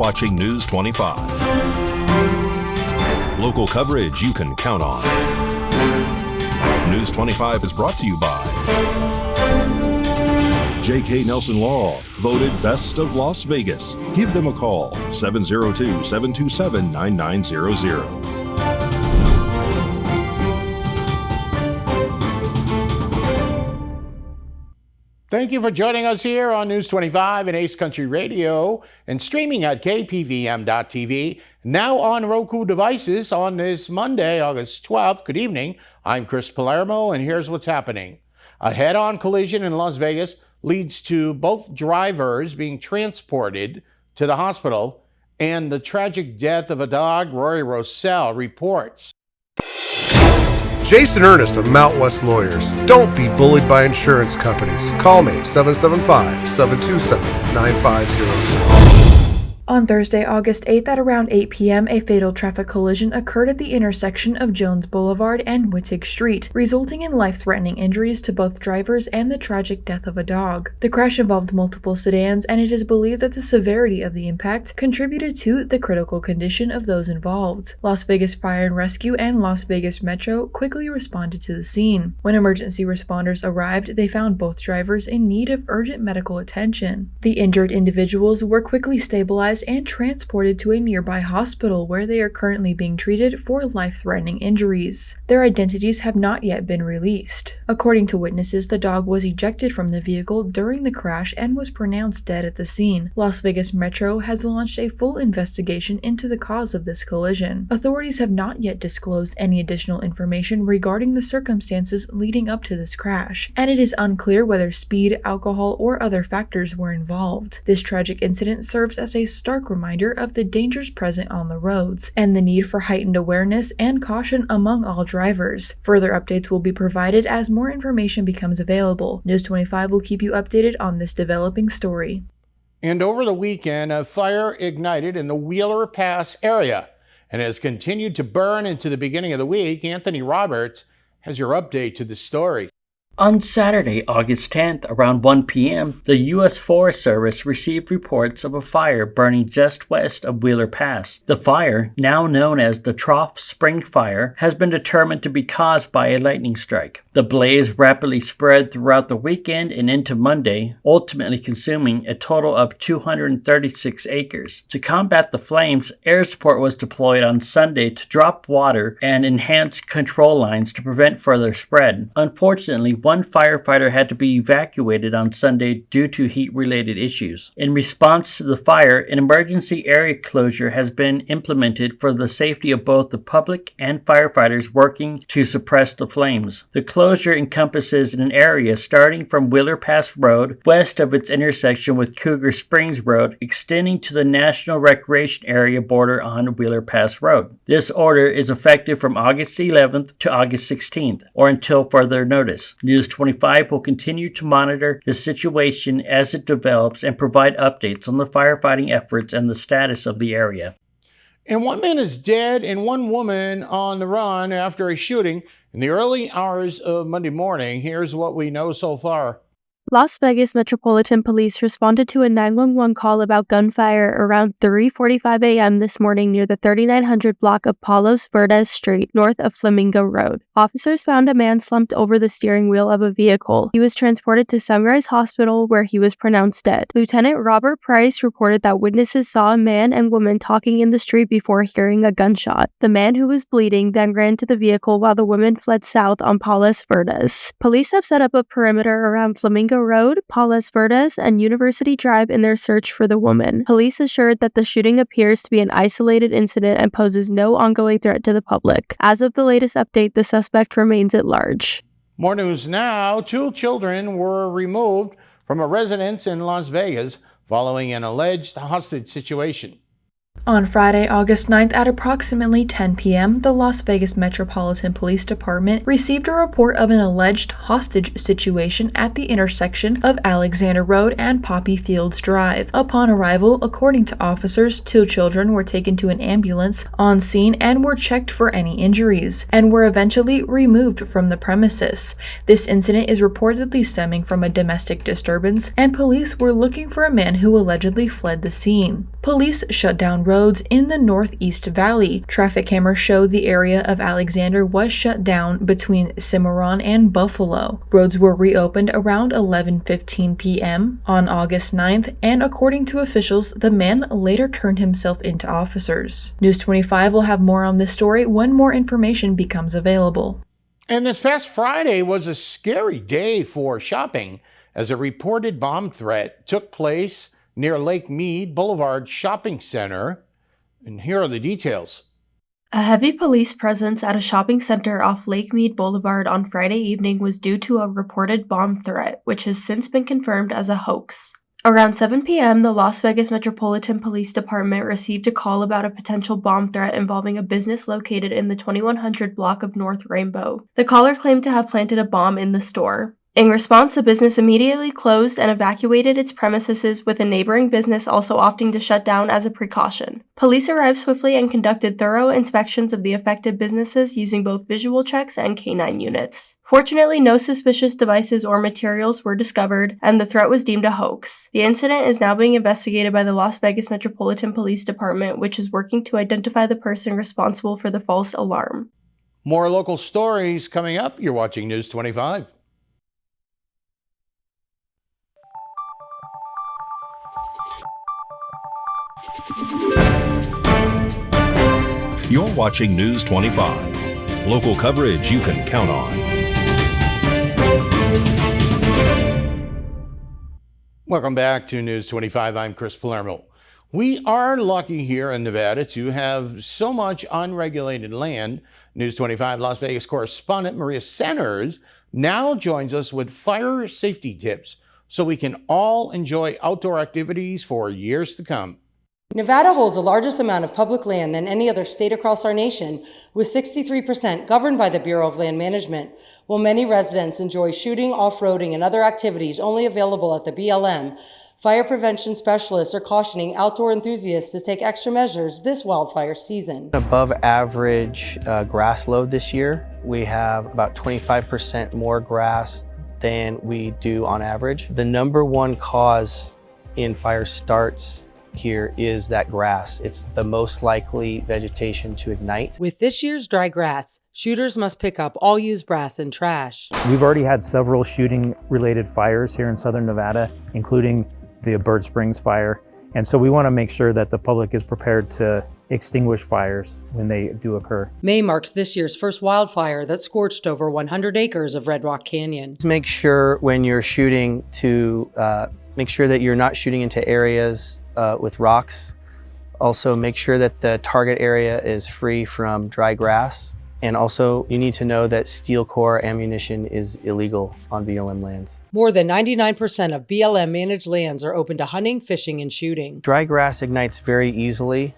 watching News 25. Local coverage you can count on. News 25 is brought to you by J.K. Nelson Law, voted Best of Las Vegas. Give them a call, 702-727-9900. Thank you for joining us here on News 25 and Ace Country Radio and streaming at KPVM.TV. Now on Roku devices on this Monday, August 12th. Good evening. I'm Chris Palermo, and here's what's happening. A head-on collision in Las Vegas leads to both drivers being transported to the hospital and the tragic death of a dog, Rory Rossell reports. Jason Ernest of Mount West Lawyers. Don't be bullied by insurance companies. Call me, 775-727-9500. On Thursday, August 8th at around 8 p.m., a fatal traffic collision occurred at the intersection of Jones Boulevard and Wittig Street, resulting in life-threatening injuries to both drivers and the tragic death of a dog. The crash involved multiple sedans, and it is believed that the severity of the impact contributed to the critical condition of those involved. Las Vegas Fire and Rescue and Las Vegas Metro quickly responded to the scene. When emergency responders arrived, they found both drivers in need of urgent medical attention. The injured individuals were quickly stabilized and transported to a nearby hospital where they are currently being treated for life-threatening injuries. Their identities have not yet been released. According to witnesses, the dog was ejected from the vehicle during the crash and was pronounced dead at the scene. Las Vegas Metro has launched a full investigation into the cause of this collision. Authorities have not yet disclosed any additional information regarding the circumstances leading up to this crash, and it is unclear whether speed, alcohol, or other factors were involved. This tragic incident serves as a stark reminder of the dangers present on the roads and the need for heightened awareness and caution among all drivers. Further updates will be provided as more information becomes available. News 25 will keep you updated on this developing story. And over the weekend, a fire ignited in the Wheeler Pass area and has continued to burn into the beginning of the week. Anthony Roberts has your update to the story. On Saturday, August 10th, around 1 p.m., the U.S. Forest Service received reports of a fire burning just west of Wheeler Pass. The fire, now known as the Trough Spring Fire, has been determined to be caused by a lightning strike. The blaze rapidly spread throughout the weekend and into Monday, ultimately consuming a total of 236 acres. To combat the flames, air support was deployed on Sunday to drop water and enhance control lines to prevent further spread. Unfortunately, one firefighter had to be evacuated on Sunday due to heat-related issues. In response to the fire, an emergency area closure has been implemented for the safety of both the public and firefighters working to suppress the flames. The closure encompasses an area starting from Wheeler Pass Road, west of its intersection with Cougar Springs Road, extending to the National Recreation Area border on Wheeler Pass Road. This order is effective from August 11th to August 16th, or until further notice. News 25 will continue to monitor the situation as it develops and provide updates on the firefighting efforts and the status of the area. And one man is dead and one woman on the run after a shooting in the early hours of Monday morning. Here's what we know so far. Las Vegas Metropolitan Police responded to a 911 call about gunfire around 3:45 a.m. this morning near the 3900 block of Palos Verdes Street, north of Flamingo Road. Officers found a man slumped over the steering wheel of a vehicle. He was transported to Sunrise Hospital, where he was pronounced dead. Lieutenant Robert Price reported that witnesses saw a man and woman talking in the street before hearing a gunshot. The man, who was bleeding, then ran to the vehicle while the woman fled south on Palos Verdes. Police have set up a perimeter around Flamingo Road, Palos Verdes, and University Drive in their search for the woman. Police assured that the shooting appears to be an isolated incident and poses no ongoing threat to the public. As of the latest update, the suspect remains at large. More news now. 2 children were removed from a residence in Las Vegas following an alleged hostage situation. On Friday, August 9th at approximately 10 p.m., the Las Vegas Metropolitan Police Department received a report of an alleged hostage situation at the intersection of Alexander Road and Poppy Fields Drive. Upon arrival, according to officers, 2 children were taken to an ambulance on scene and were checked for any injuries, and were eventually removed from the premises. This incident is reportedly stemming from a domestic disturbance, and police were looking for a man who allegedly fled the scene. Police shut down roads in the Northeast Valley. Traffic cameras showed the area of Alexander was shut down between Cimarron and Buffalo. Roads were reopened around 11:15 p.m. on August 9th, and according to officials, the man later turned himself into officers. News 25 will have more on this story when more information becomes available. And this past Friday was a scary day for shopping as a reported bomb threat took place near Lake Mead Boulevard Shopping Center. And here are the details. A heavy police presence at a shopping center off Lake Mead Boulevard on Friday evening was due to a reported bomb threat, which has since been confirmed as a hoax. Around 7 p.m., the Las Vegas Metropolitan Police Department received a call about a potential bomb threat involving a business located in the 2100 block of North Rainbow. The caller claimed to have planted a bomb in the store. In response, the business immediately closed and evacuated its premises, with a neighboring business also opting to shut down as a precaution. Police arrived swiftly and conducted thorough inspections of the affected businesses using both visual checks and canine units. Fortunately, no suspicious devices or materials were discovered, and the threat was deemed a hoax. The incident is now being investigated by the Las Vegas Metropolitan Police Department, which is working to identify the person responsible for the false alarm. More local stories coming up. You're watching News 25. You're watching News 25. Local coverage you can count on. Welcome back to News 25. I'm Chris Palermo. We are lucky here in Nevada to have so much unregulated land. News 25 Las Vegas correspondent Maria Centers now joins us with fire safety tips so we can all enjoy outdoor activities for years to come. Nevada holds the largest amount of public land than any other state across our nation, with 63% governed by the Bureau of Land Management. While many residents enjoy shooting, off-roading, and other activities only available at the BLM, fire prevention specialists are cautioning outdoor enthusiasts to take extra measures this wildfire season. Above average grass load this year. We have about 25% more grass than we do on average. The number one cause in fire starts here is that grass. It's the most likely vegetation to ignite. With this year's dry grass, shooters must pick up all used brass and trash. We've already had several shooting-related fires here in Southern Nevada, including the Bird Springs fire. And so we want to make sure that the public is prepared to extinguish fires when they do occur. May marks this year's first wildfire that scorched over 100 acres of Red Rock Canyon. Make sure when you're shooting to make sure that you're not shooting into areas with rocks. Also make sure that the target area is free from dry grass. And also you need to know that steel core ammunition is illegal on BLM lands. More than 99% of BLM managed lands are open to hunting, fishing, and shooting. Dry grass ignites very easily.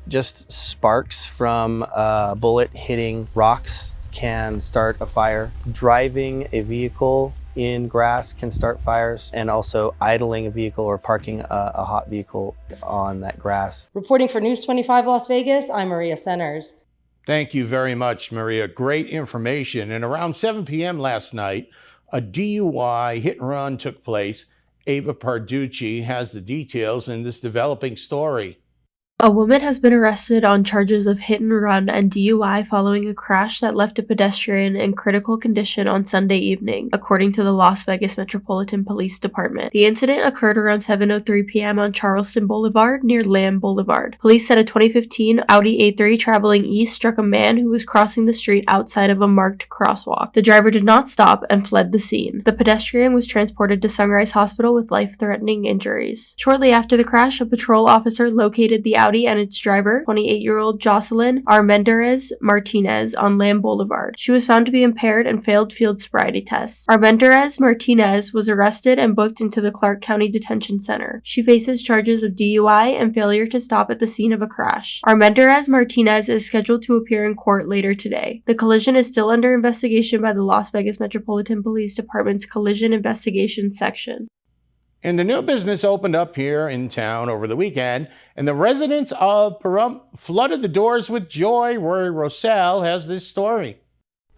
Just sparks from a bullet hitting rocks can start a fire. Driving a vehicle in grass can start fires, and also idling a vehicle or parking a hot vehicle on that grass. Reporting for News 25 Las Vegas, I'm Maria Centers. Thank you very much, Maria. Great information. And around 7 p.m. last night, a DUI hit and run took place. Ava Parducci has the details in this developing story. A woman has been arrested on charges of hit and run and DUI following a crash that left a pedestrian in critical condition on Sunday evening, according to the Las Vegas Metropolitan Police Department. The incident occurred around 7:03 p.m. on Charleston Boulevard near Lamb Boulevard. Police said a 2015 Audi A3 traveling east struck a man who was crossing the street outside of a marked crosswalk. The driver did not stop and fled the scene. The pedestrian was transported to Sunrise Hospital with life-threatening injuries. Shortly after the crash, a patrol officer located the Audi and its driver, 28-year-old Jocelyn Armendariz Martinez, on Lamb Boulevard. She was found to be impaired and failed field sobriety tests. Armendariz Martinez was arrested and booked into the Clark County Detention Center. She faces charges of DUI and failure to stop at the scene of a crash. Armendariz Martinez is scheduled to appear in court later today. The collision is still under investigation by the Las Vegas Metropolitan Police Department's Collision Investigations Section. And the new business opened up here in town over the weekend, and the residents of Pahrump flooded the doors with joy. Rory Rossell has this story.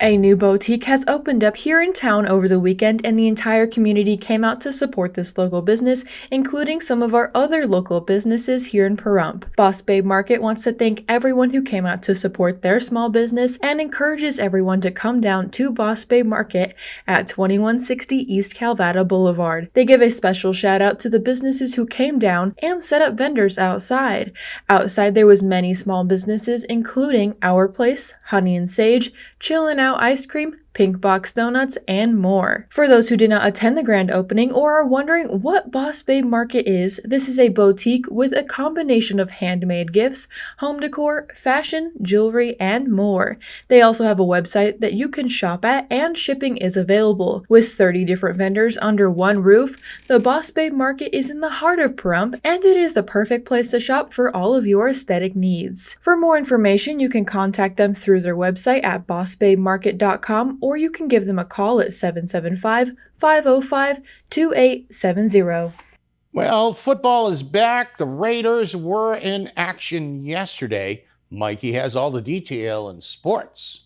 A new boutique has opened up here in town over the weekend, and the entire community came out to support this local business, including some of our other local businesses here in Pahrump. Boss Babe Market wants to thank everyone who came out to support their small business and encourages everyone to come down to Boss Babe Market at 2160 East Calvada Boulevard. They give a special shout out to the businesses who came down and set up vendors outside. Outside there was many small businesses, including Our Place, Honey and Sage, Chillin' Out Ice Cream, Pink Box Donuts, and more. For those who did not attend the grand opening or are wondering what Boss Babe Market is, this is a boutique with a combination of handmade gifts, home decor, fashion, jewelry, and more. They also have a website that you can shop at, and shipping is available. With 30 different vendors under one roof, the Boss Babe Market is in the heart of Pahrump, and it is the perfect place to shop for all of your aesthetic needs. For more information, you can contact them through their website at bossbabemarket.com, or you can give them a call at 775-505-2870. Well, football is back. The Raiders were in action yesterday. Mikey has all the detail in sports.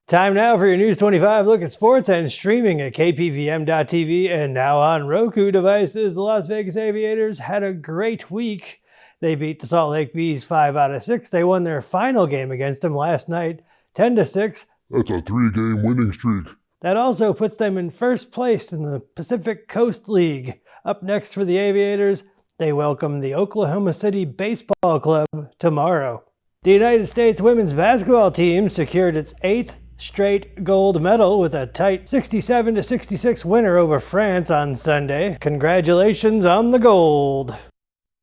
Time now for your News 25 look at sports and streaming at KPVM.TV and now on Roku devices. The Las Vegas Aviators had a great week. They beat the Salt Lake Bees 5 out of 6. They won their final game against them last night, 10-6. That's a 3-game winning streak. That also puts them in first place in the Pacific Coast League. Up next for the Aviators, they welcome the Oklahoma City Baseball Club tomorrow. The United States women's basketball team secured its 8th straight gold medal with a tight 67-66 winner over France on Sunday. Congratulations on the gold.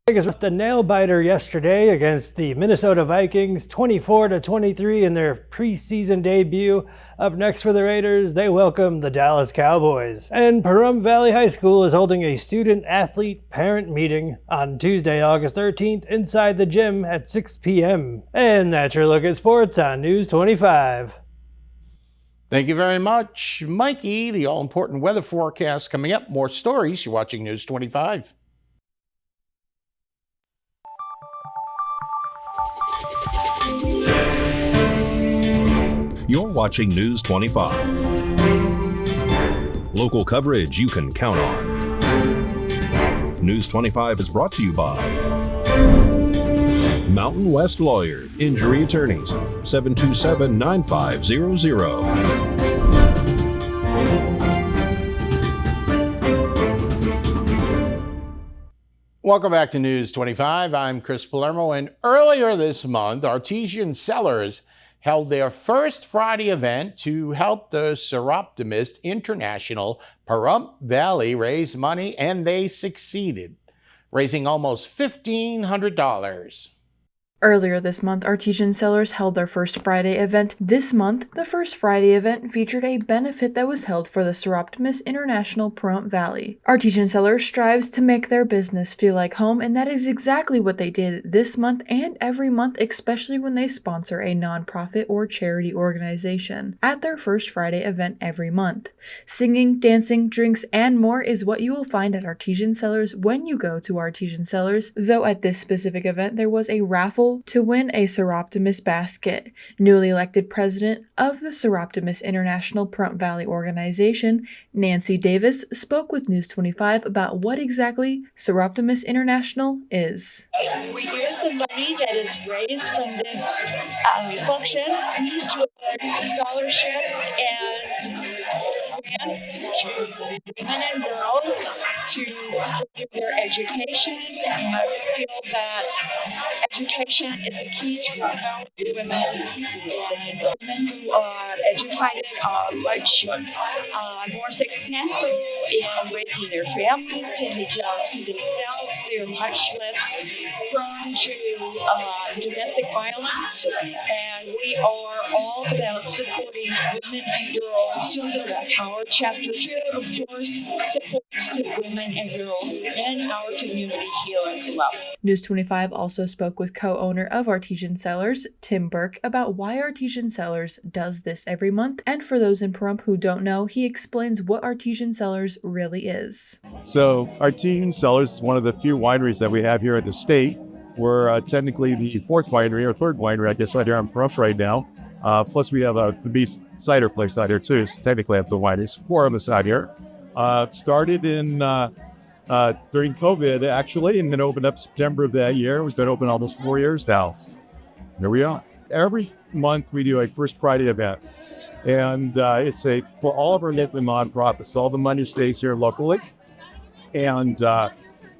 Vegas was a nail-biter yesterday against the Minnesota Vikings, 24-23 in their preseason debut. Up next for the Raiders, they welcome the Dallas Cowboys. And Pahrump Valley High School is holding a student-athlete-parent meeting on Tuesday, August 13th, inside the gym at 6 p.m. And that's your look at sports on News 25. Thank you very much, Mikey. The all-important weather forecast coming up. More stories. You're watching News 25. You're watching News 25. Local coverage you can count on. News 25 is brought to you by Mountain West Lawyer, Injury Attorneys, 727-9500. Welcome back to News 25. I'm Chris Palermo, and earlier this month, Artesian Cellars held their first Friday event to help the Seroptimist International Pahrump Valley raise money, and they succeeded, raising almost $1,500. Earlier this month, Artesian Cellars held their first Friday event. This month, the first Friday event featured a benefit that was held for the Seroptimist International Pahrump Valley. Artesian Cellars strives to make their business feel like home, and that is exactly what they did this month and every month, especially when they sponsor a nonprofit or charity organization at their first Friday event every month. Singing, dancing, drinks, and more is what you will find at Artesian Cellars when you go to Artesian Cellars, though at this specific event there was a raffle to win a Seroptimist basket. Newly elected president of the Seroptimist International Pahrump Valley organization, Nancy Davis, spoke with News 25 about what exactly Seroptimist International is. We use the money that is raised from this function to scholarships and chance to women and girls to further their education. I feel that education is the key to empowering women, and women who are educated are much more successful in raising their families, taking care of themselves. They're much less prone to domestic violence, and we are all about supporting women and girls. So the Power Chapter 2, of course, supports the women and girls in our community here as well. News 25 also spoke with co-owner of Artesian Cellars, Tim Burke, about why Artesian Cellars does this every month. And for those in Pahrump who don't know, he explains what Artesian Cellars really is. So Artesian Cellars is one of the few wineries that we have here in the state. We're technically the fourth winery or third winery, I guess, out here on Pahrump right now. Plus we have the beef cider place out here too. So technically I have the wineries, 4 on the side here. Started in during COVID actually, and then opened up September of that year. We've been open almost 4 years now. Here we are. Every month we do a First Friday event, and it's for all of our local nonprofits. All the money stays here locally, and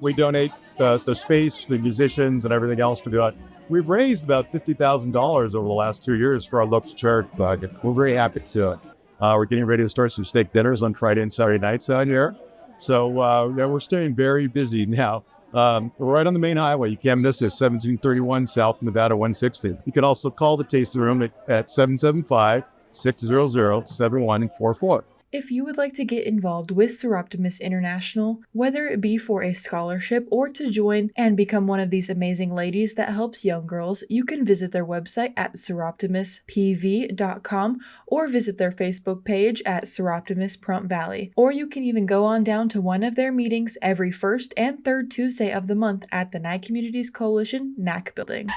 we donate the space, the musicians, and everything else to do it. We've raised about $50,000 over the last 2 years for our local charity project. We're very happy to. We're getting ready to start some steak dinners on Friday and Saturday nights out here. So we're staying very busy now. We're right on the main highway. You can't miss this, 1731 South Nevada 160. You can also call the tasting room at 775-600-7144. If you would like to get involved with Seroptimus International, whether it be for a scholarship or to join and become one of these amazing ladies that helps young girls, you can visit their website at seroptimuspv.com or visit their Facebook page at Seroptimus Pahrump Valley. Or you can even go on down to one of their meetings every first and third Tuesday of the month at the Nye Communities Coalition NAC building.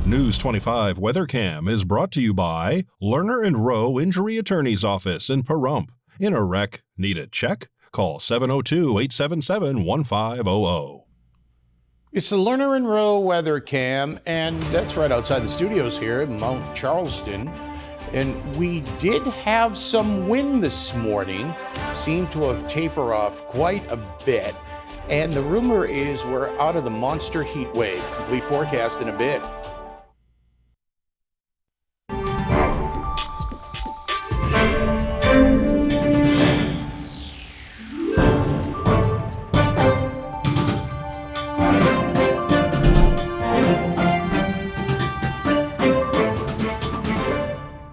News 25 WeatherCam is brought to you by Lerner and Rowe Injury Attorney's Office in Pahrump. In a wreck, need a check? Call 702-877-1500. It's the Lerner and Rowe WeatherCam, and that's right outside the studios here in Mount Charleston. And we did have some wind this morning, seemed to have tapered off quite a bit. And the rumor is we're out of the monster heat wave. Complete forecast in a bit.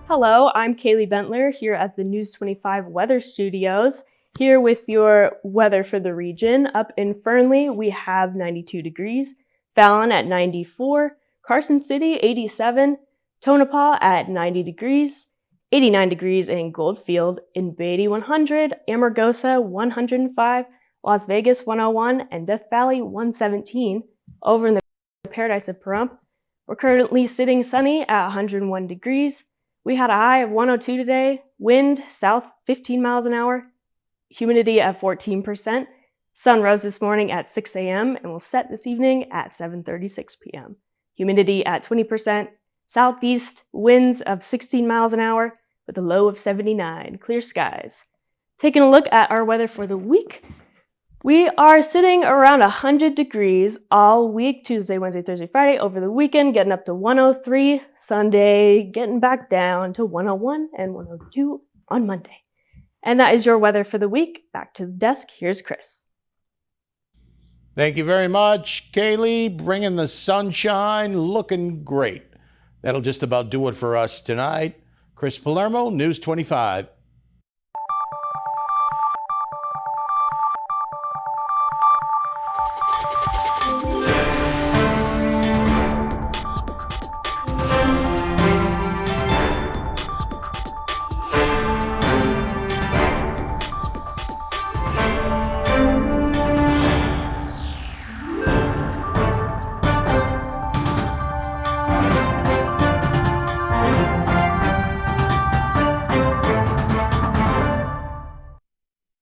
Hello, I'm Kaylee Bentler here at the News 25 Weather Studios, here with your weather for the region. Up in Fernley, we have 92 degrees, Fallon at 94, Carson City 87, Tonopah at 90 degrees, 89 degrees in Goldfield, in Beatty 100, Amargosa 105, Las Vegas 101, and Death Valley 117. Over in the Paradise of Pahrump, we're currently sitting sunny at 101 degrees. We had a high of 102 today, wind south 15 miles an hour, humidity at 14%. Sun rose this morning at 6 a.m. and will set this evening at 7:36 p.m. Humidity at 20%, southeast winds of 16 miles an hour with a low of 79, clear skies. Taking a look at our weather for the week, we are sitting around 100 degrees all week, Tuesday, Wednesday, Thursday, Friday. Over the weekend, getting up to 103. Sunday, getting back down to 101 and 102 on Monday. And that is your weather for the week. Back to the desk. Here's Chris. Thank you very much, Kaylee. Bringing the sunshine, looking great. That'll just about do it for us tonight. Chris Palermo, News 25.